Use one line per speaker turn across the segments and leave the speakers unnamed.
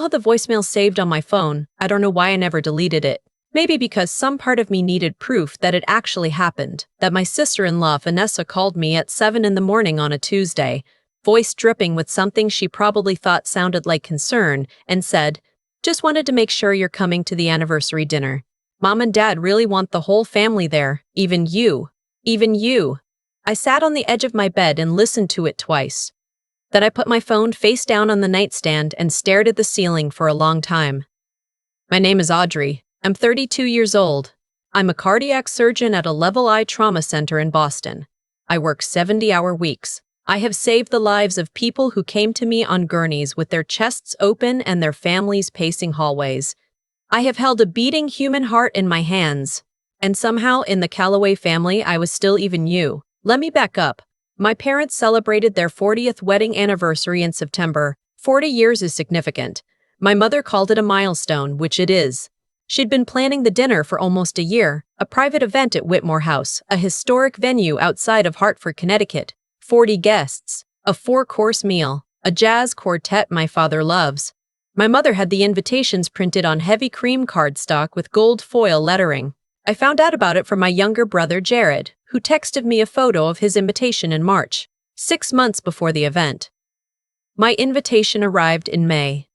still have the voicemail saved on my phone. I don't know why I never deleted it. Maybe because some part of me needed proof that it actually happened, that my sister-in-law Vanessa called me at 7 in the morning on a Tuesday, voice dripping with something she probably thought sounded like concern, and said, "Just wanted to make sure you're coming to the anniversary dinner. Mom and Dad really want the whole family there, even you. Even you." I sat on the edge of my bed and listened to it twice. Then I put my phone face down on the nightstand and stared at the ceiling for a long time. My name is Audrey. I'm 32 years old. I'm a cardiac surgeon at a Level I trauma center in Boston. I work 70-hour weeks. I have saved the lives of people who came to me on gurneys with their chests open and their families pacing hallways. I have held a beating human heart in my hands. And somehow in the Calloway family I was still even you. Let me back up. My parents celebrated their 40th wedding anniversary in September. 40 years is significant. My mother called it a milestone, which it is. She'd been planning the dinner for almost a year, a private event at Whitmore House, a historic venue outside of Hartford, Connecticut. 40 guests, a 4-course meal, a jazz quartet my father loves. My mother had the invitations printed on heavy cream cardstock with gold foil lettering. I found out about it from my younger brother Jared, who texted me a photo of his invitation in March, 6 months before the event. My invitation arrived in May.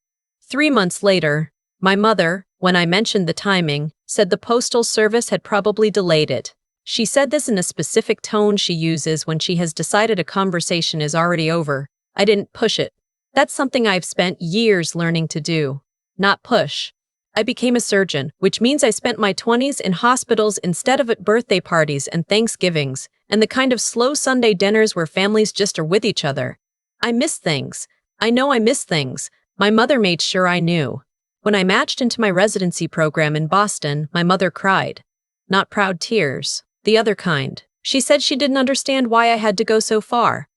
3 months later, my mother, when I mentioned the timing, said the postal service had probably delayed it. She said this in a specific tone she uses when she has decided a conversation is already over. I didn't push it. That's something I've spent years learning to do. Not push. I became a surgeon, which means I spent my 20s in hospitals instead of at birthday parties and Thanksgivings, and the kind of slow Sunday dinners where families just are with each other. I miss things. I know I miss things. My mother made sure I knew. When I matched into my residency program in Boston, my mother cried. Not proud tears, the other kind. She said she didn't understand why I had to go so far.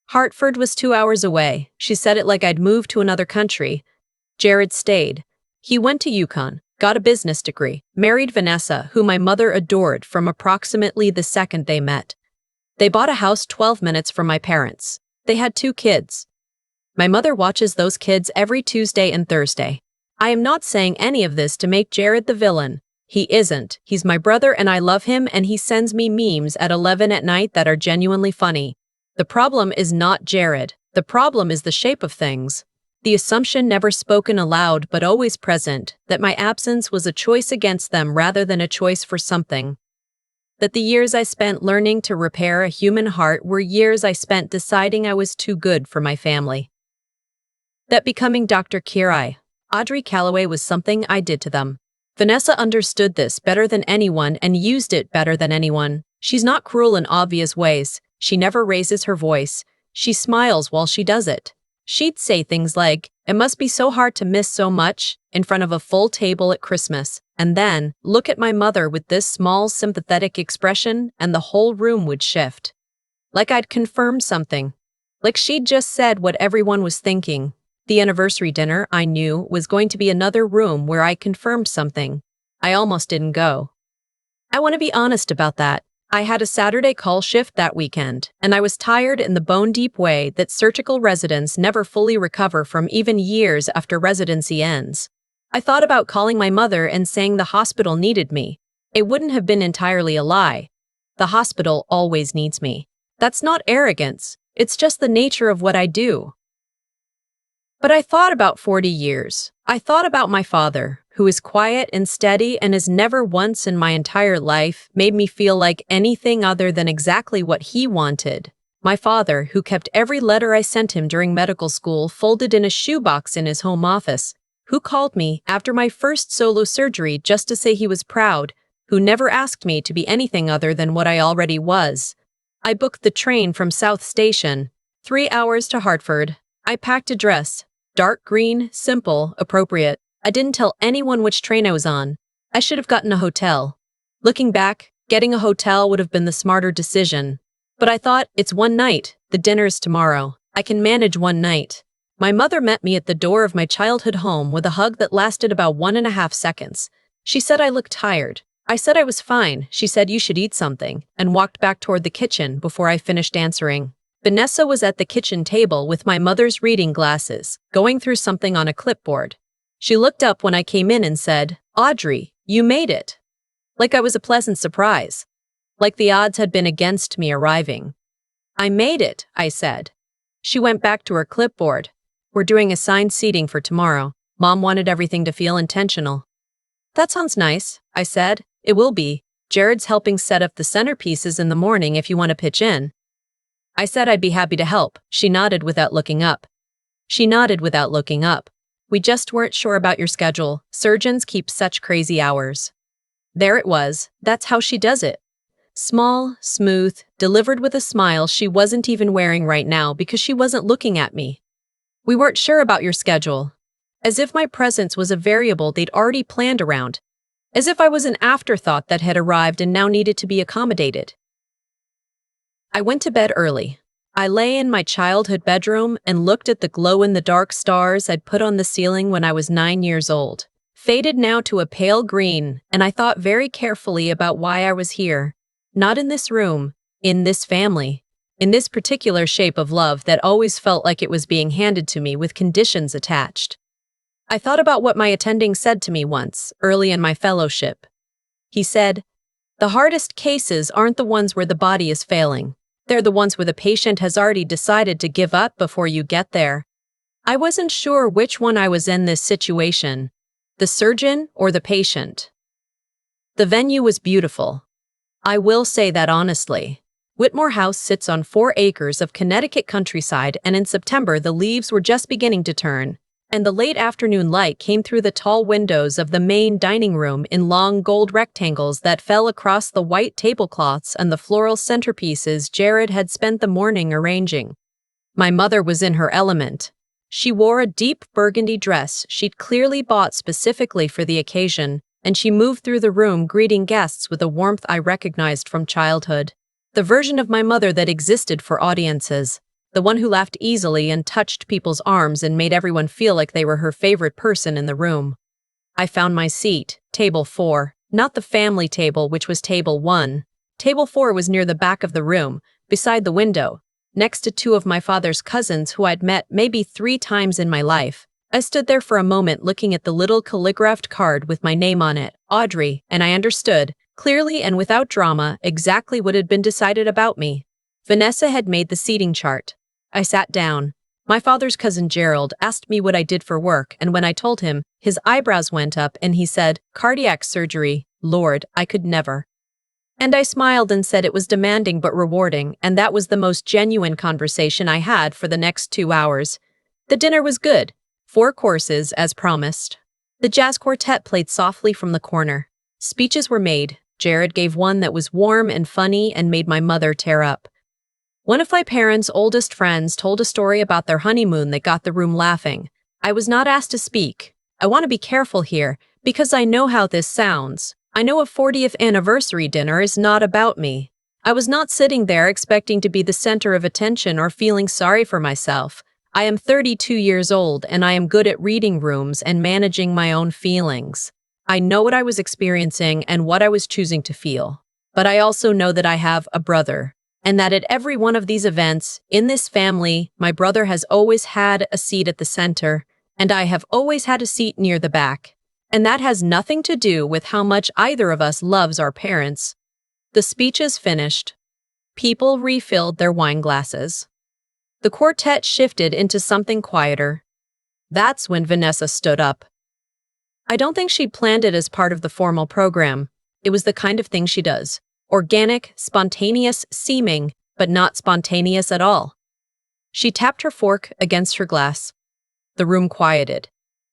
Hartford was 2 hours away. She said it like I'd moved to another country. Jared stayed. He went to UConn, got a business degree, married Vanessa, who my mother adored from approximately the second they met. They bought a house 12 minutes from my parents. They had 2 kids. My mother watches those kids every Tuesday and Thursday. I am not saying any of this to make Jared the villain. He isn't. He's my brother and I love him, and he sends me memes at 11 at night that are genuinely funny. The problem is not Jared. The problem is the shape of things. The assumption, never spoken aloud but always present, that my absence was a choice against them rather than a choice for something. That the years I spent learning to repair a human heart were years I spent deciding I was too good for my family. That becoming Dr. Audrey Calloway was something I did to them. Vanessa understood this better than anyone and used it better than anyone. She's not cruel in obvious ways. She never raises her voice. She smiles while she does it. She'd say things like, "It must be so hard to miss so much," in front of a full table at Christmas, and then look at my mother with this small sympathetic expression and the whole room would shift. Like I'd confirmed something. Like she'd just said what everyone was thinking. The anniversary dinner, I knew, was going to be another room where I confirmed something. I almost didn't go. I want to be honest about that. I had a Saturday call shift that weekend, and I was tired in the bone-deep way that surgical residents never fully recover from even years after residency ends. I thought about calling my mother and saying the hospital needed me. It wouldn't have been entirely a lie. The hospital always needs me. That's not arrogance. It's just the nature of what I do. But I thought about 40 years. I thought about my father, who is quiet and steady and has never once in my entire life made me feel like anything other than exactly what he wanted. My father, who kept every letter I sent him during medical school folded in a shoebox in his home office, who called me after my first solo surgery just to say he was proud, who never asked me to be anything other than what I already was. I booked the train from South Station, 3 hours to Hartford. I packed a dress. Dark green, simple, appropriate. I didn't tell anyone which train I was on. I should have gotten a hotel. Looking back, getting a hotel would have been the smarter decision. But I thought, it's one night, the dinner's tomorrow. I can manage one night. My mother met me at the door of my childhood home with a hug that lasted about 1.5 seconds. She said I looked tired. I said I was fine. She said you should eat something, and walked back toward the kitchen before I finished answering. Vanessa was at the kitchen table with my mother's reading glasses, going through something on a clipboard. She looked up when I came in and said, "Audrey, you made it." Like I was a pleasant surprise. Like the odds had been against me arriving. "I made it," I said. She went back to her clipboard. "We're doing assigned seating for tomorrow. Mom wanted everything to feel intentional." "That sounds nice," I said. "It will be. Jared's helping set up the centerpieces in the morning if you want to pitch in." I said I'd be happy to help. She nodded without looking up. "We just weren't sure about your schedule. Surgeons keep such crazy hours." There it was. That's how she does it. Small, smooth, delivered with a smile she wasn't even wearing right now because she wasn't looking at me. "We weren't sure about your schedule." As if my presence was a variable they'd already planned around. As if I was an afterthought that had arrived and now needed to be accommodated. I went to bed early. I lay in my childhood bedroom and looked at the glow-in-the-dark stars I'd put on the ceiling when I was 9 years old. Faded now to a pale green, and I thought very carefully about why I was here. Not in this room, in this family, in this particular shape of love that always felt like it was being handed to me with conditions attached. I thought about what my attending said to me once, early in my fellowship. He said, "The hardest cases aren't the ones where the body is failing. They're the ones where the patient has already decided to give up before you get there." I wasn't sure which one I was in this situation, the surgeon or the patient. The venue was beautiful. I will say that honestly. Whitmore House sits on 4 acres of Connecticut countryside, and in September the leaves were just beginning to turn, and the late afternoon light came through the tall windows of the main dining room in long gold rectangles that fell across the white tablecloths and the floral centerpieces Jared had spent the morning arranging. My mother was in her element. She wore a deep burgundy dress she'd clearly bought specifically for the occasion, and she moved through the room greeting guests with a warmth I recognized from childhood. The version of my mother that existed for audiences. The one who laughed easily and touched people's arms and made everyone feel like they were her favorite person in the room. I found my seat, table 4, not the family table, which was table 1. Table 4 was near the back of the room, beside the window, next to 2 of my father's cousins who I'd met maybe 3 times in my life. I stood there for a moment looking at the little calligraphed card with my name on it, Audrey, and I understood, clearly and without drama, exactly what had been decided about me. Vanessa had made the seating chart. I sat down. My father's cousin Gerald asked me what I did for work, and when I told him, his eyebrows went up and he said, "Cardiac surgery. Lord, I could never." And I smiled and said it was demanding but rewarding, and that was the most genuine conversation I had for the next 2 hours. The dinner was good. 4 courses, as promised. The jazz quartet played softly from the corner. Speeches were made. Jared gave one that was warm and funny and made my mother tear up. One of my parents' oldest friends told a story about their honeymoon that got the room laughing. I was not asked to speak. I want to be careful here, because I know how this sounds. I know a 40th anniversary dinner is not about me. I was not sitting there expecting to be the center of attention or feeling sorry for myself. I am 32 years old and I am good at reading rooms and managing my own feelings. I know what I was experiencing and what I was choosing to feel. But I also know that I have a brother. And that at every one of these events, in this family, my brother has always had a seat at the center, and I have always had a seat near the back. And that has nothing to do with how much either of us loves our parents. The speeches finished. People refilled their wine glasses. The quartet shifted into something quieter. That's when Vanessa stood up. I don't think she'd planned it as part of the formal program. It was the kind of thing she does. Organic, spontaneous seeming, but not spontaneous at all. She tapped her fork against her glass. The room quieted.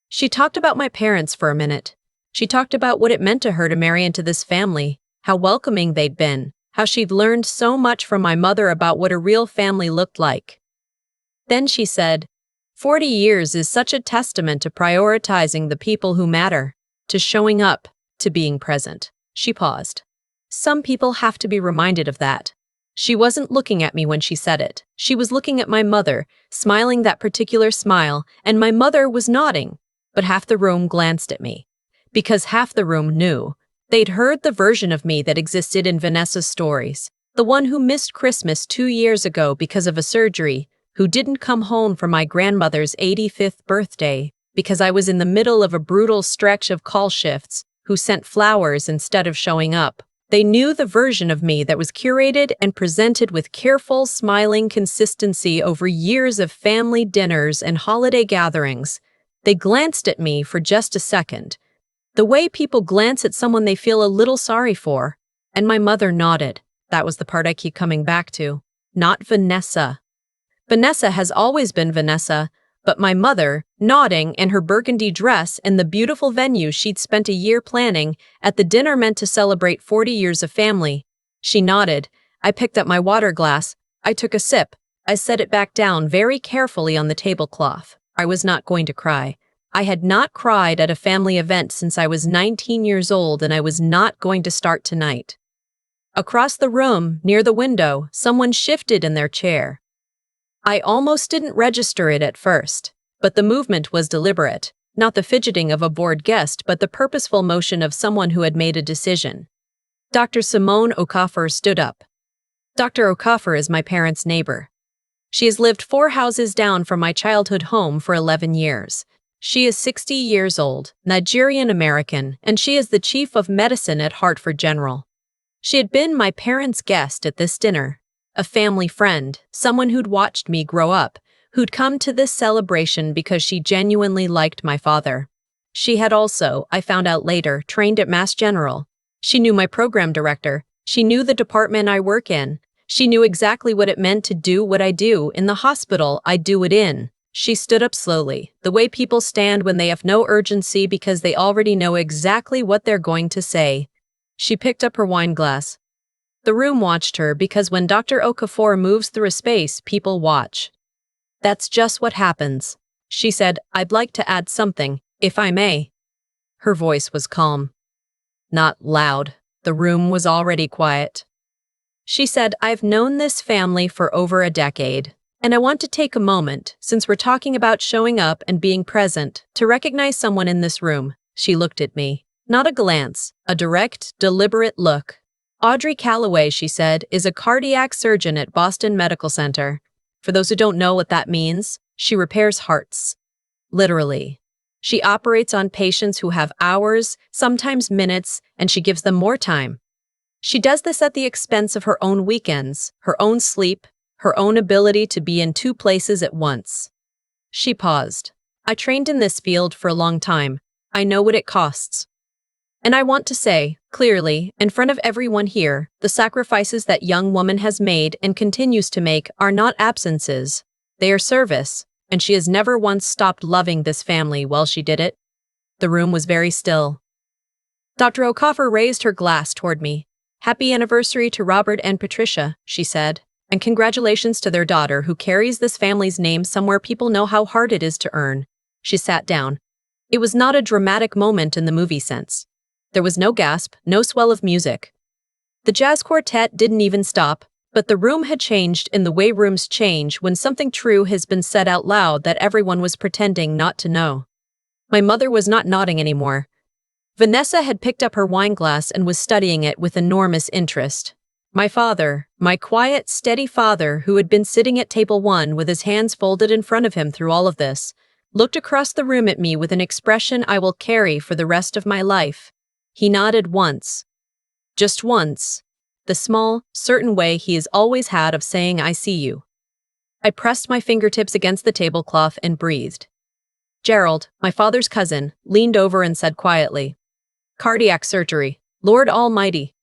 She talked about my parents for a minute. She talked about what it meant to her to marry into this family, how welcoming they'd been, how she'd learned so much from my mother about what a real family looked like. Then she said, 40 years is such a testament to prioritizing the people who matter, to showing up, to being present. She paused. Some people have to be reminded of that. She wasn't looking at me when she said it. She was looking at my mother, smiling that particular smile, and my mother was nodding, but half the room glanced at me. Because half the room knew. They'd heard the version of me that existed in Vanessa's stories. The one who missed Christmas 2 years ago because of a surgery, who didn't come home for my grandmother's 85th birthday because I was in the middle of a brutal stretch of call shifts who sent flowers instead of showing up. They knew the version of me that was curated and presented with careful, smiling consistency over years of family dinners and holiday gatherings. They glanced at me for just a second, the way people glance at someone they feel a little sorry for, and my mother nodded. That was the part I keep coming back to. Not Vanessa. Vanessa has always been Vanessa, but my mother, nodding in her burgundy dress in the beautiful venue she'd spent a year planning at the dinner meant to celebrate 40 years of family. She nodded. I picked up my water glass. I took a sip. I set it back down very carefully on the tablecloth. I was not going to cry. I had not cried at a family event since I was 19 years old, and I was not going to start tonight. Across the room, near the window, someone shifted in their chair. I almost didn't register it at first, but the movement was deliberate, not the fidgeting of a bored guest, but the purposeful motion of someone who had made a decision. Dr. Simone Okafor stood up. Dr. Okafor is my parents' neighbor. She has lived 4 houses down from my childhood home for 11 years. She is 60 years old, Nigerian-American, and she is the chief of medicine at Hartford General. She had been my parents' guest at this dinner. A family friend, someone who'd watched me grow up, who'd come to this celebration because she genuinely liked my father. She had also, I found out later, trained at Mass General. She knew my program director. She knew the department I work in. She knew exactly what it meant to do what I do in the hospital I do it in. She stood up slowly, the way people stand when they have no urgency because they already know exactly what they're going to say. She picked up her wine glass. The room watched her because when Dr. Okafor moves through a space, people watch. That's just what happens. She said, I'd like to add something, if I may. Her voice was calm. Not loud. The room was already quiet. She said, I've known this family for over a decade, and I want to take a moment, since we're talking about showing up and being present, to recognize someone in this room. She looked at me. Not a glance, a direct, deliberate look. Audrey Calloway, she said, is a cardiac surgeon at Boston Medical Center. For those who don't know what that means, she repairs hearts. Literally. She operates on patients who have hours, sometimes minutes, and she gives them more time. She does this at the expense of her own weekends, her own sleep, her own ability to be in 2 places at once. She paused. I trained in this field for a long time. I know what it costs. And I want to say, clearly, in front of everyone here, the sacrifices that young woman has made and continues to make are not absences. They are service, and she has never once stopped loving this family while she did it. The room was very still. Dr. Okafor raised her glass toward me. Happy anniversary to Robert and Patricia, she said, and congratulations to their daughter who carries this family's name somewhere people know how hard it is to earn. She sat down. It was not a dramatic moment in the movie sense. There was no gasp, no swell of music. The jazz quartet didn't even stop, but the room had changed in the way rooms change when something true has been said out loud that everyone was pretending not to know. My mother was not nodding anymore. Vanessa had picked up her wine glass and was studying it with enormous interest. My father, my quiet, steady father who had been sitting at table 1 with his hands folded in front of him through all of this, looked across the room at me with an expression I will carry for the rest of my life. He nodded once. Just once. The small, certain way he has always had of saying I see you. I pressed my fingertips against the tablecloth and breathed. Gerald, my father's cousin, leaned over and said quietly, Cardiac surgery, Lord Almighty.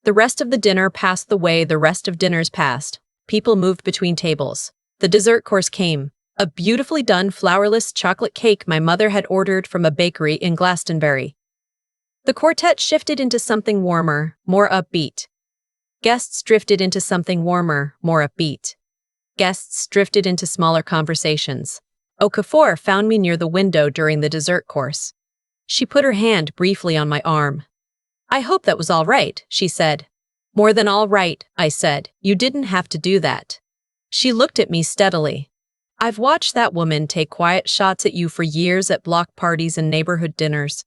The rest of the dinner passed the way the rest of dinners passed. People moved between tables. The dessert course came. A beautifully done flourless chocolate cake my mother had ordered from a bakery in Glastonbury. The quartet shifted into something warmer, more upbeat. Guests drifted into something warmer, more upbeat. Guests drifted into smaller conversations. Okafor found me near the window during the dessert course. She put her hand briefly on my arm. I hope that was all right, she said. More than all right, I said. You didn't have to do that. She looked at me steadily. I've watched that woman take quiet shots at you for years at block parties and neighborhood dinners.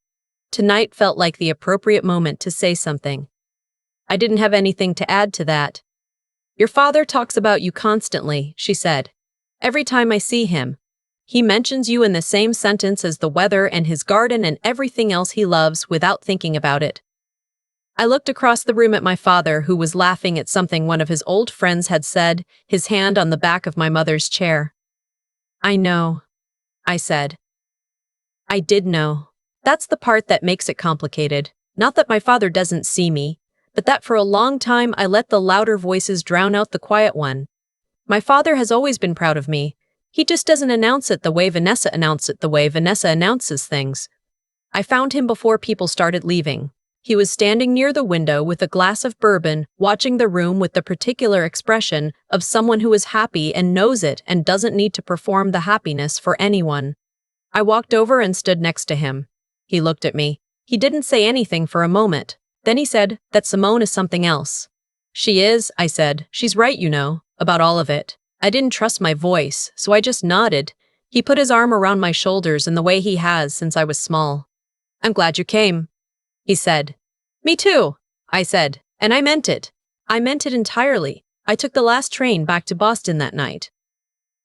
Tonight felt like the appropriate moment to say something. I didn't have anything to add to that. Your father talks about you constantly, she said. Every time I see him. He mentions you in the same sentence as the weather and his garden and everything else he loves without thinking about it. I looked across the room at my father, who was laughing at something one of his old friends had said, his hand on the back of my mother's chair. I know, I said. I did know. That's the part that makes it complicated. Not that my father doesn't see me, but that for a long time I let the louder voices drown out the quiet one. My father has always been proud of me. He just doesn't announce it the way Vanessa announces things. I found him before people started leaving. He was standing near the window with a glass of bourbon, watching the room with the particular expression of someone who is happy and knows it and doesn't need to perform the happiness for anyone. I walked over and stood next to him. He looked at me. He didn't say anything for a moment. Then he said that Simone is something else. She is, I said. She's right, about all of it. I didn't trust my voice, so I just nodded. He put his arm around my shoulders in the way he has since I was small. I'm glad you came, he said. Me too, I said, and I meant it. I meant it entirely. I took the last train back to Boston that night.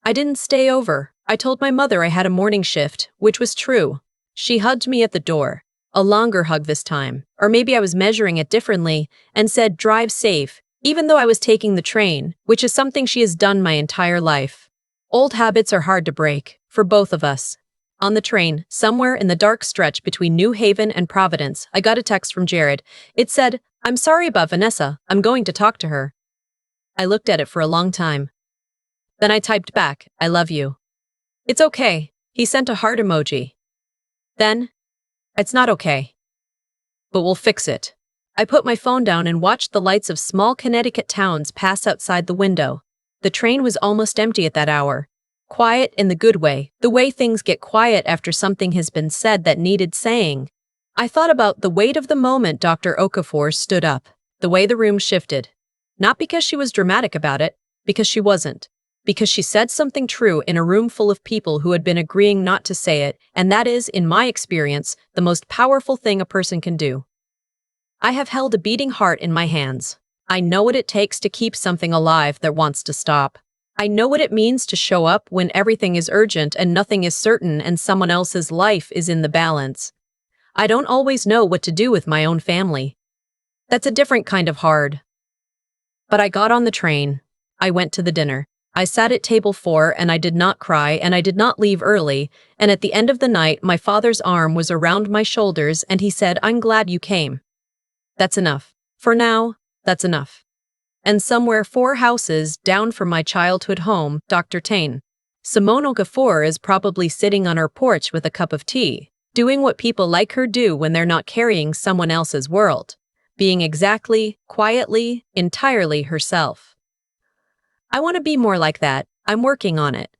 I didn't stay over. I told my mother I had a morning shift, which was true. She hugged me at the door, a longer hug this time, or maybe I was measuring it differently, and said, "Drive safe," even though I was taking the train, which is something she has done my entire life. Old habits are hard to break, for both of us. On the train, somewhere in the dark stretch between New Haven and Providence, I got a text from Jared. It said, "I'm sorry about Vanessa, I'm going to talk to her." I looked at it for a long time. Then I typed back, "I love you." "It's okay." He sent a heart emoji. Then, "It's not okay. But we'll fix it." I put my phone down and watched the lights of small Connecticut towns pass outside the window. The train was almost empty at that hour. Quiet in the good way, the way things get quiet after something has been said that needed saying. I thought about the weight of the moment Dr. Okafor stood up, the way the room shifted. Not because she was dramatic about it, because she wasn't. Because she said something true in a room full of people who had been agreeing not to say it, and that is, in my experience, the most powerful thing a person can do. I have held a beating heart in my hands. I know what it takes to keep something alive that wants to stop. I know what it means to show up when everything is urgent and nothing is certain and someone else's life is in the balance. I don't always know what to do with my own family. That's a different kind of hard. But I got on the train. I went to the dinner. I sat at table 4 and I did not cry and I did not leave early, and at the end of the night my father's arm was around my shoulders and he said, "I'm glad you came. That's enough. For now, that's enough." And somewhere 4 houses down from my childhood home, Dr. Tain, Simone Okafor is probably sitting on her porch with a cup of tea, doing what people like her do when they're not carrying someone else's world, being exactly, quietly, entirely herself. I want to be more like that. I'm working on it.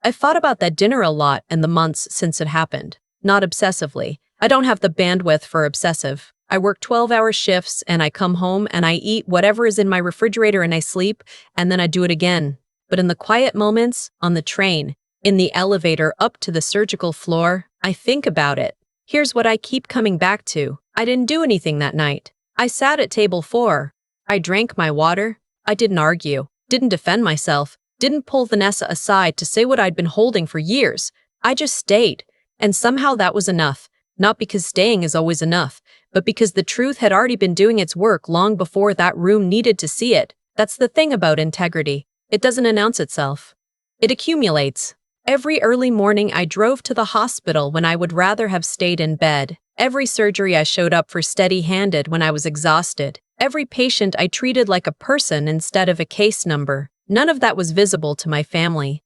I've thought about that dinner a lot in the months since it happened. Not obsessively. I don't have the bandwidth for obsessive. I work 12-hour shifts and I come home and I eat whatever is in my refrigerator and I sleep, and then I do it again. But in the quiet moments, on the train, in the elevator up to the surgical floor, I think about it. Here's what I keep coming back to. I didn't do anything that night. I sat at table 4. I drank my water. I didn't argue. Didn't defend myself, didn't pull Vanessa aside to say what I'd been holding for years. I just stayed, and somehow that was enough, not because staying is always enough, but because the truth had already been doing its work long before that room needed to see it. That's the thing about integrity. It doesn't announce itself. It accumulates. Every early morning I drove to the hospital when I would rather have stayed in bed. Every surgery I showed up for steady-handed when I was exhausted. Every patient I treated like a person instead of a case number. None of that was visible to my family.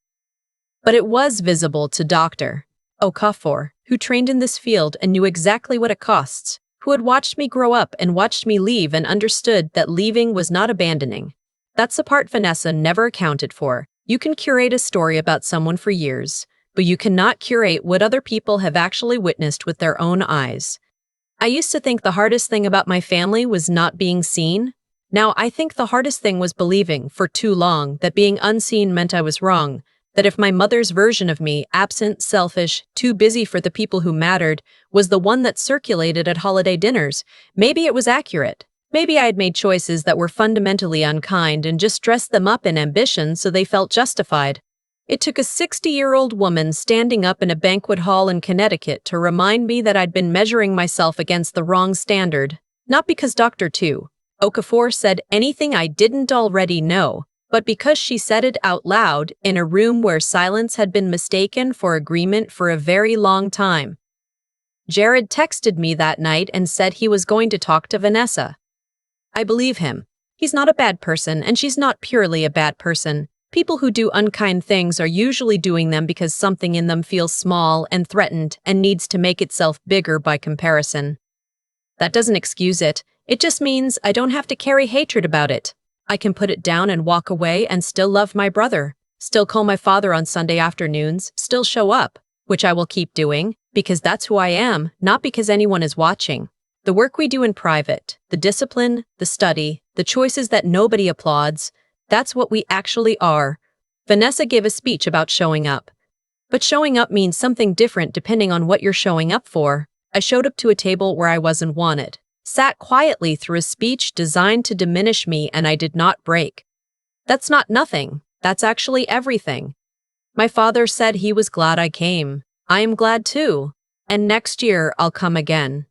But it was visible to Dr. Okafor, who trained in this field and knew exactly what it costs, who had watched me grow up and watched me leave and understood that leaving was not abandoning. That's the part Vanessa never accounted for. You can curate a story about someone for years, but you cannot curate what other people have actually witnessed with their own eyes. I used to think the hardest thing about my family was not being seen. Now I think the hardest thing was believing, for too long, that being unseen meant I was wrong, that if my mother's version of me, absent, selfish, too busy for the people who mattered, was the one that circulated at holiday dinners, maybe it was accurate. Maybe I had made choices that were fundamentally unkind and just dressed them up in ambition so they felt justified. It took a 60-year-old woman standing up in a banquet hall in Connecticut to remind me that I'd been measuring myself against the wrong standard. Not because Dr. Tu Okafor said anything I didn't already know, but because she said it out loud in a room where silence had been mistaken for agreement for a very long time. Jared texted me that night and said he was going to talk to Vanessa. I believe him. He's not a bad person, and she's not purely a bad person. People who do unkind things are usually doing them because something in them feels small and threatened and needs to make itself bigger by comparison. That doesn't excuse it. It just means I don't have to carry hatred about it. I can put it down and walk away and still love my brother, still call my father on Sunday afternoons, still show up, which I will keep doing, because that's who I am, not because anyone is watching. The work we do in private, the discipline, the study, the choices that nobody applauds, that's what we actually are. Vanessa gave a speech about showing up. But showing up means something different depending on what you're showing up for. I showed up to a table where I wasn't wanted, sat quietly through a speech designed to diminish me, and I did not break. That's not nothing. That's actually everything. My father said he was glad I came. I am glad too. And next year I'll come again.